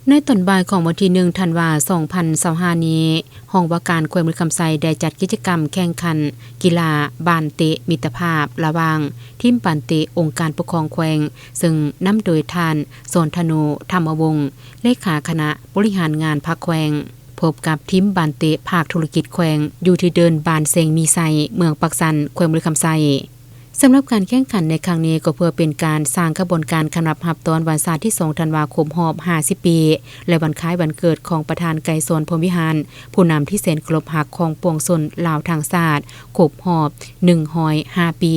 ในตอนบ่ายของวันที่1ธันวาคม2025นี้ห้องว่าการแขวงมือคำไซได้จัดกิจกรรมแข่งขันกีฬาบานเตะมิตรภาพระหว่างทีมบานเตะองค์การปกครองแขวงซึ่งนำโดยท่านสนธนูธรรมวงศ์เลขาคณะบริหารงานภาคแขวงพบกับทีมบานเตะภาคธุรกิจแขวงอยู่ที่เดินบานเซงมีไซเมืองปักสันแขวงมือคำไซสำหรับการแข่งขันในครั้งนี้ก็เพื่อเป็นการสร้างกระบวนการคำนับหับตอนวันศาสตร์ที่2ธันวาคมรอบ50 ปีและวันคล้ายวันเกิดของประธานไกรสนพรหมวิหารผู้นำที่แสนเคารพรักของปวงชนลาวทางศาสตร์ครบรอบ105 ปี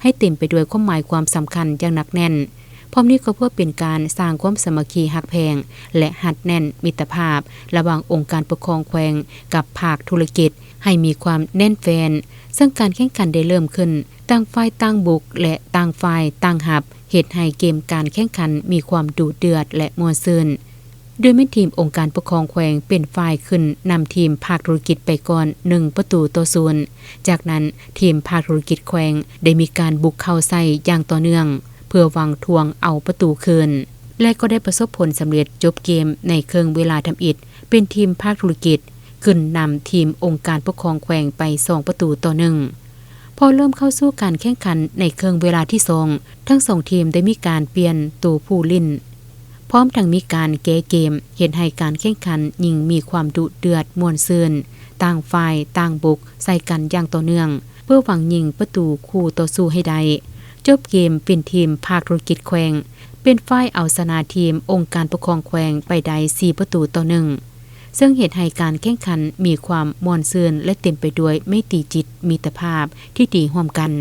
ให้เต็มไปด้วยความหมายความสำคัญอย่างหนักแน่นพร้อมนี้ก็เพื่อเป็นการสร้างความสามัคคีฮักแพงและหัดแน่นมิตรภาพระหว่างองค์การปกครองแขวงกับภาคธุรกิจให้มีความแน่นแฟนซึ่งการแข่งขันได้เริ่มขึ้นต่างฝ่ายต่างบุกและต่างฝ่ายต่างหับเหตุให้เกมการแข่งขันมีความดุเดือดและม่วนซื่นโดยแม่ทีมองค์การปกครองแขวงเป็นฝ่ายขึ้นนำทีมภาคธุรกิจไปก่อน1-0จากนั้นทีมภาคธุรกิจแขวงได้มีการบุกเข้าใส่อย่างต่อเนื่องเพื่อหวังทวงเอาประตูคืนและก็ได้ประสบผลสำเร็จจบเกมในครึ่งเวลาทำอิฐเป็นทีมภาคธุรกิจขึ้นนำทีมองค์การปกครองแขวงไป2-1พอเริ่มเข้าสู่การแข่งขันในครึ่งเวลาที่2ทั้ง2ทีมได้มีการเปลี่ยนตัวผู้เล่นพร้อมทั้งมีการแก้เกมเห็นให้การแข่งขันยิ่งมีความดุเดือดม่วนซื่นต่างฝ่ายต่างบุกใส่กันอย่างต่อเนื่องเพื่อหวังยิงประตูคู่ต่อสู้ให้ได้จบเกมเป็นทีมภาคธุรกิจแขวงเป็นฝ่ายเอาชนะทีมองค์การปกครองแขวงไปได้4-1ซึ่งเหตุให้การแข่งขันมีความม่วนซื่นและเต็มไปด้วยมิตรจิตมิตรภาพที่ดีร่วมกัน